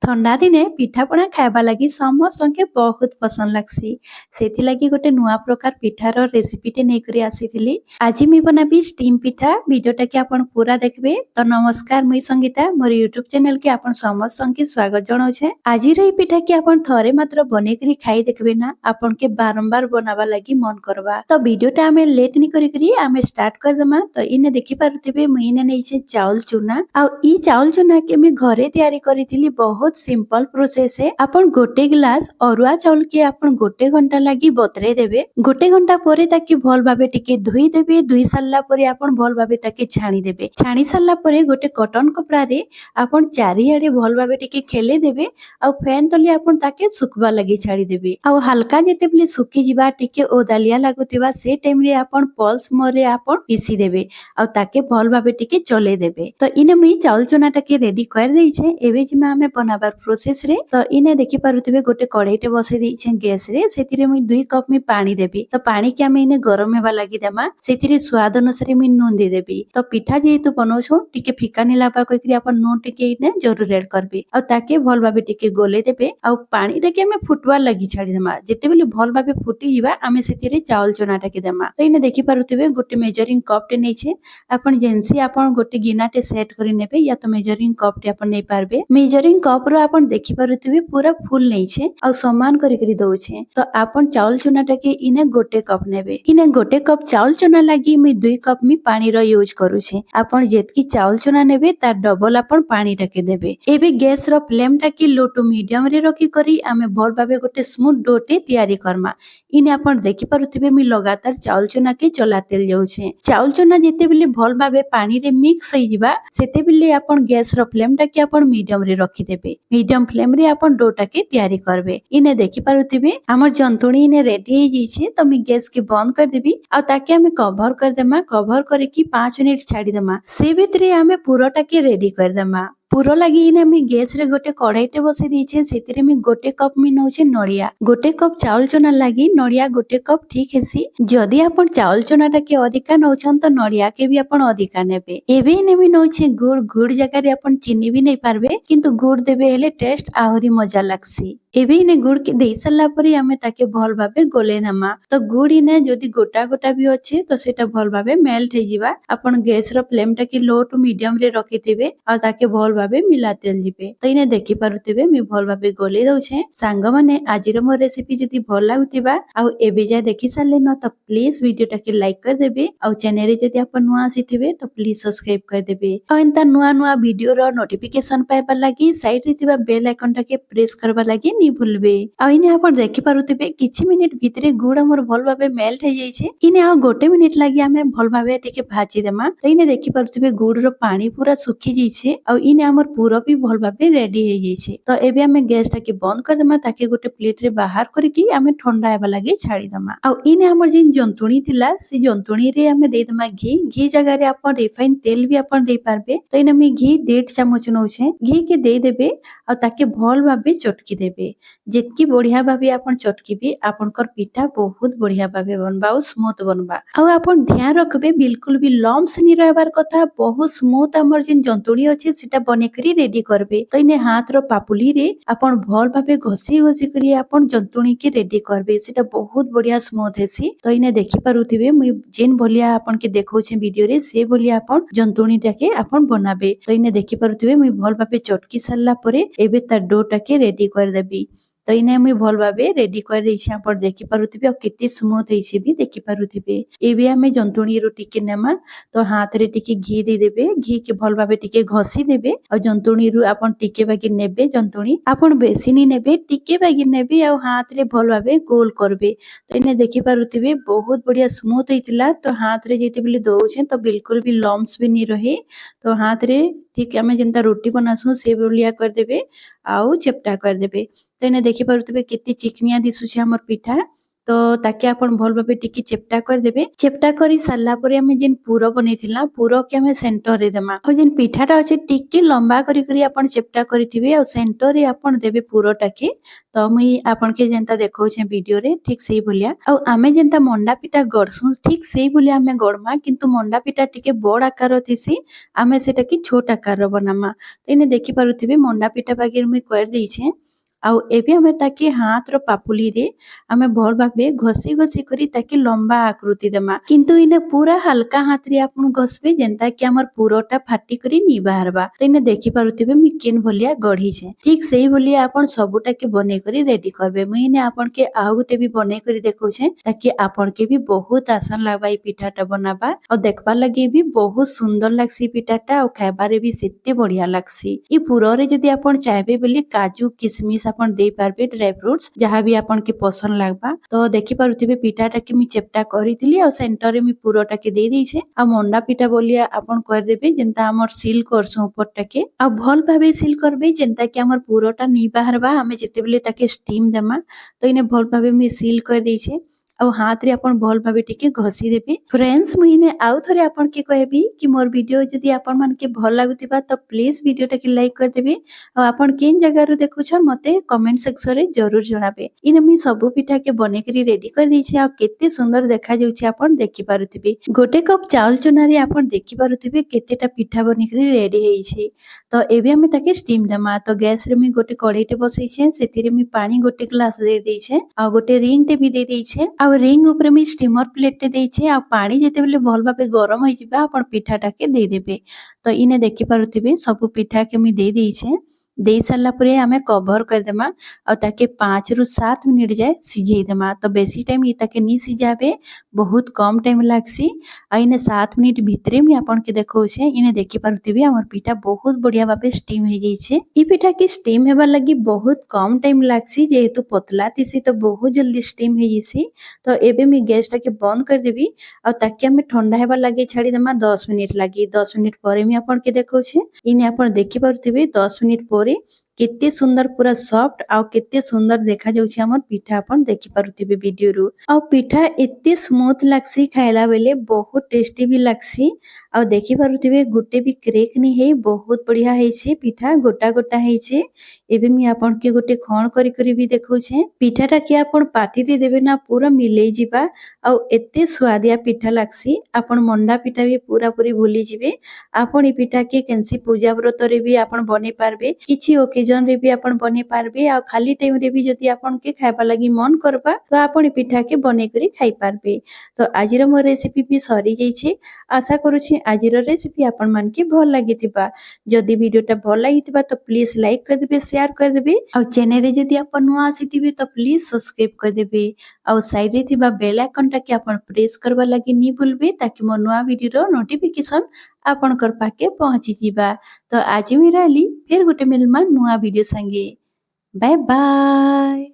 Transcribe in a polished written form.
थंडा दिने पिठापଣା खाइबा लगी समस्तके बहुत पसंद लगसी। सेथि लगी गोटे नुआ प्रकार पिठार रेसिपीटे नेकरी आसीथिली। आज मी बनाबी स्टीम पिठा। वीडियोटा के आपण पूरा देखबे। तो नमस्कार, मुई संगीता मोर यूट्यूब चैनल के आपण समस्तके स्वागत जणाउछे। आजिर ई पिठा के आपण थरे मात्र बनेकरी खाई देखबे ना, आपण के बारंबार बनावा लगी मन करबा। तो वीडियोटा हमें लेट नि करी हमें स्टार्ट कर दमा। तो इने देखि पारुथिबे मुई ने नैछे चाउल चूना। आ ई चाउल चूना के मी घरे तैयारी करिथिली। बहुत सिंपल प्रोसेस है। आपण गोटे गिलास अरुआ चाउल के आपण गोटे घंटा लगी बतरे देबे। गोटे घंटा परे ताकि भल भाबे टिके धोई देबे। धोई सारला परे आपण भल भाबे ताकि छाणी देबे। छाणी सारला परे गोटे कॉटन कपड़ा रे आपण चारिआडे भल भाबे टिके खेले देबे। आ फैन तले आपण ताके सुखबा लगी छाड़ी देबे। आ हल्का जेतेबेले सुखी जिबा टिके ओदालिया लागुतिबा से टाइम रे आपण पल्स मोरे आपण पीसी देबे। आ ताके भल भाबे टिके चले देबे। तो इने मुई चाउल चूना टाके रेडी कर देइछे। एबे जिमा हमें बनाबार प्रोसेस रे। तो इने देखि पारुथिबे गोटे कढ़ाईटे बसै देइछे गैस रे। सेतिरे मुई 2 कप में पानी देबी। तो पानी के हमें इने गरम हेबा लागि देमा। सेतिरे स्वाद अनुसार मुई नून दे देबी। तो पिठा जेहेतु बनौछु टिके फिका नि लाबा कइकरी आपण नून टिके इने जरूर ऐड करबी। आ ताके भल भाबे टिके गोले देबे। आ पानी रे के हमें फुटवा लागि छाडी देमा। जेतेबेले भल भाबे फुटी जिबा हमें सेतिरे चाउल चूना टाके देमा। तो इने देखि पारुथिबे गोटे मेजरिंग कप टे नेछे। आपण जेंसी आपण गोटे गिनाटे सेट करि नेबे या तो मेजरिंग कप टे आपण नै पारबे। मेजरिंग कप रो आपण देखि पारुथिबे पूरा फुल नेछे आ समान करि करि दउछे। तो आपण चाउल चूना टाके इने गोटे कप नेबे। इने गोटे कप चाउल चूना लागि मी 2 कप मी पानी रो यूज करूछे। आपण जेतकी चाउल चूना नेबे तार डबल आपण पानी टाके देबे। एबे गैस रो फ्लेम टाके लो टू मीडियम रे रखि करी आमे भल भाबे गोटे स्मूथ डो टे तैयारी करमा। इने आपण देखि पारुथिबे मी लगातार चाउल चूना के चलातेल जाउछे। चाउल चूना जेतेबेले भल भाबे पानी रे मिक्स होई जिबा सेतेबेले आपण गैस रो फ्लेम टाके आपण मीडियम रे रखि देबे। मीडियम फ्लेम रे आपण डो टाके तैयारी करबे। इने देखि पारुथिबे हमर जंतुणी इने रेडी हे जिछे। तो मी गैस के बंद कर देबी आ ताके हमें कवर कर देमा। कवर करे कि 5 मिनिट छाडी देमा। से भितरे हमें पूरा टाके रेडी कर देमा। पूरा लगी इने मी गैस रे गोटे कढ़ाईटे बसै देइछे। सेतिरे मी गोटे कप मी नौछे नड़िया। गोटे कप चाउल चूना लागि नड़िया गोटे कप ठीक हेसी। जदि आपण चाउल चूना टाके अधिका नौछन तो नड़िया के भी आपण अधिका नेबे। एबे इने मी नौछे गुड़। गुड़ जगह रे आपण चीनी भी नै पारबे, किंतु गुड़ देबे हेले टेस्ट आहुरी मजा लागसी। एबे इने गुड़ के देई सारला परे हमें ताके भल भाबे गोले नेमा। तो गुड़ इने जदि गोटा गोटा भी अच्छे तो सेटा भल भाबे मेल्ट हे जिबा। आपण गैस रो फ्लेम टाके लो टू मीडियम रे रखिथिबे आ ताके भल भाबे मिलातेल जिबे। तो इने देखि पारुथिबे मी भल भाबे गोले दउछे। सांग माने आजिर मो रेसिपी जदि भल लागुतिबा आ एबे जा देखि सारले न तो प्लीज वीडियो टाके लाइक कर देबे। आ चैनल रे जदि आपण नुआ आसीथिबे तो प्लीज सब्सक्राइब कर देबे। आ एंता नुआ नुआ वीडियो रो नोटिफिकेशन पाइबा लागि साइड रे थिबा बेल आइकन टाके प्रेस करबा लागि नि भूलबे। आ इने आपण देखि पारुथिबे किछि मिनिट भितरे गुड़ हमर भल भाबे मेल्ट हे जाइछे। इने आ गोटे मिनिट लागि हमें भल भाबे टिके भाजी देमा। तो इने देखि पारुथिबे गुड़ रो पानी पूरा सुखी जाइछे। आ इने हमर पूरा भी भल भाबे रेडी हे जाइछे। तो एबे हमें गैस टाके बंद कर देमा। ताके गोटे प्लेट रे बाहर करिकि हमें ठंडा हेबा लागि छाडी देमा। आ इने हमर जिन जंतुणी थिला से जंतुणी रे हमें दे देमा घी। घी जगह रे आपण रिफाइन तेल भी आपण दे पारबे। तो इने मी घी 1.5 चम्मच नौछे। घी के दे देबे आ ताके भल भाबे चटकी देबे। जेतकी बढ़िया भाबे आपण चटकीबे आपनकर पिठा बहुत बढ़िया भाबे बनबा और स्मूथ बनबा। आ आपण ध्यान रखबे बिल्कुल भी लम्स नि रहबार कथा। बहुत स्मूथ हमर जिन जंतुणी अछि सेटा बनेकरी रेडी करबे। तो इने हाथ रो पापुली रे आपण भल भाबे घसी घसी करी आपण जंतुणी के रेडी करबे। सेटा बहुत बढ़िया स्मूथ हेसी। तो इने देखि पारुथिबे मुई जेन भलिया आपण के देखौछे वीडियो रे से भलिया आपण जंतुणी टाके आपण बनाबे। तो इने देखि पारुथिबे मुई भल भाबे चटकी सारला परे एबे ता डो टाके रेडी कर देबी। तो इने मुई भल भाबे रेडी कर देइछे। आपण देखि पारुथिबे आ केते स्मूथ हेइछे भी देखि पारुथिबे। एबे हमें जंतुणी रो टिके नेमा। तो हाथ रे टिके घी दे देबे। घी के भल भाबे टिके घसी देबे। आ जंतुणी रो आपण टिके बागी नेबे। जंतुणी आपण बेसी नि नेबे, टिके बागी नेबे आ हाथ रे भल भाबे गोल करबे। तो इने देखि पारुथिबे बहुत बढ़िया स्मूथ हेइतिला। तो हाथ रे जेतेबेले दउछे तो बिल्कुल भी लम्स भी नि रहे। तो हाथ रे ठीक हमें जेंता रोटी बनासु से भलिया कर देबे आउ चेपटा कर देबे। तो इने देखि पारुथिबे केते चिकनिया दिसुछे हमर पिठा। तो ताकि आपण भल भाबे टिके चेप्टा कर देबे चेप्टा करी सारला परे हमें जेन पूरो बनेथिला पूरो के हमें सेंटर रे देमा और जेन पिठाटा अछि टिके लंबा करी करी आपण चेप्टा करिथिबे और सेंटर रे आपण देबे पूरोटा के तो मुई आपण के जेंता देखौ छे वीडियो रे ठीक सेही भलिया और आमे जेंता मंडा पिठा गड़सु ठीक सेही भलिया हमें गड़मा किंतु मंडा पिठा टिके बड़ आकार थिसी आमे सेटा की छोट आकार बनामा तो इने देखि पारुथिबे मंडा पिठा बागेर मुई कर देई छे आउ एबे हमें ताकि हाथ रो पापुली रे हमें भल भाबे घसी घसी करी ताकि लंबा आकृति देमा किंतु इने पूरा हल्का हाथ रे आपण घसबे जेंता कि हमर पूरोटा फाटी करी नी बाहरबा तो इने देखि पारुथिबे मी केन भलिया गढ़ी छे ठीक सेही भलिया आपण सबुटा के बने करी रेडी करबे मुई ने आपण के आउ गुटे भी बने करी देखौ छे ताकि आपण के भी बहुत आसान लागबा ई पिठाटा बनाबा और देखबा लगे भी बहुत सुंदर लागसी पिठाटा और खाइबारे भी सेते बढ़िया लागसी ई पूरो रे जदी आपण चाहबे बोली काजू किशमिश आपण दे पारबे ड्राई फ्रूट्स जहां भी आपण के पसंद लागबा तो देखि पारुथिबे पिठाटा के मी चेप्टा करिथिली और सेंटर रे मी पूरोटा के दे दै छे आ मंडा पिठा बोलिया आपण कर देबे जेंता हमर सील करसु ऊपरटा के आ भल भाबे सील करबे जेंता कि हमर पूरोटा नी बाहरबा हमें जेते बेले ताके स्टीम देमा तो इने भल भाबे मी सील कर दै छे और हाथ रे आपण भल भाबे टिके घसी देबे फ्रेंड्स मुई ने आउ थरे आपण के कहबी कि मोर वीडियो जदी आपण मन के भल लागुतिबा तो प्लीज वीडियो टा के लाइक कर देबे और आपण केन जगह रु देखु छ मते कमेंट सेक्शन रे जरूर जणाबे इने मी सब पिठा के बने करी रेडी कर दै छी आ केते सुंदर देखा जाउ छी आपण देखि पारुथिबे गोटे कप चावल चुना रे आपण देखि पारुथिबे केतेटा पिठा बने करी रेडी हेई छी तो एबे हमें ताके स्टीम देमा तो गैस रे मी गोटे कढ़ाईटे बसई छे सेति रे मी पानी गोटे ग्लास दे दै छे आ गोटे रिंग टे भी दे दै छे आ रिंग ऊपर मी स्टीमर प्लेट टे दै छे आ पानी जेते बेले भल भाबे गरम होई जिबा आपण पिठाटा के दे देबे तो इने देखि पारुथिबे सब पिठा के मी दे दै छे दे सारला परे हमें कवर कर देमा और ताके 5 रु 7 मिनिट जाए सिझेई देमा तो बेसी टाइम ई ताके नी सिझाबे बहुत कम टाइम लागसी आ इने 7 मिनिट भितरे मी आपण के देखौ छे इने देखि पारुथिबे हमर पिठा बहुत बढ़िया भाबे स्टीम हे जाई छे ई पिठा के स्टीम हेबा लागि बहुत कम टाइम लागसी जेहेतु पतला तिसी तो बहुत जल्दी स्टीम हे जैसी तो एबे मी गैस टा के बंद कर देबी और ताकि हमें ठंडा हेबा लागि छाड़ी देमा 10 मिनिट लागि 10 मिनिट परे मी आपण के देखौ छे इने आपण देखि पारुथिबे 10 मिनिट परे केते सुंदर पूरा सॉफ्ट आ केते सुंदर देखा जाउछि हमर पिठा अपन देखि पारुथिबे वीडियो रु आ पिठा एते स्मूथ लागसी खाइला बेले बहुत टेस्टी भी लागसी आ देखि पारुथिबे गुटे भी क्रेक नी हे बहुत बढ़िया हे छे पिठा गोटा गोटा हे छे एबे मी आपन के गोटे खण करी करी भी देखौ छे पिठाटा के आपन पाटी दे देबे ना पूरा मिलेई जिबा आ एते स्वादिया पिठा लागसी आपन मंडा पिठा भी पूरा पूरी भूली जिबे आपन ई पिठा के केनसी पूजा व्रत रे भी आपन बने पारबे किछि ओकेजन रे भी आपन बने पारबे आ खाली टाइम रे भी जदी आपन के खाइबा लागि मन करबा तो आपन ई पिठा के बने करी खाइ पारबे तो आजिर मो रेसिपी भी सरी जाई छे आशा करू छी आजिर रेसिपी आपन मन के भल लागितिबा जदी वीडियोटा भल लागितिबा तो प्लीज लाइक कर देबे शेयर कर देबे और चैनल रे जदी आपन नुआ आसीतिबे तो प्लीज सब्सक्राइब कर देबे और साइड रे थिबा बेल आइकन टा के आपन प्रेस करबा लागि नी भूलबे ताकि मो नुआ वीडियो रो नोटिफिकेशन आपन कर पाके पहुंची जिबा तो आज मी रहली फिर गोटे मिलमा नुआ वीडियो संगे बाय बाय।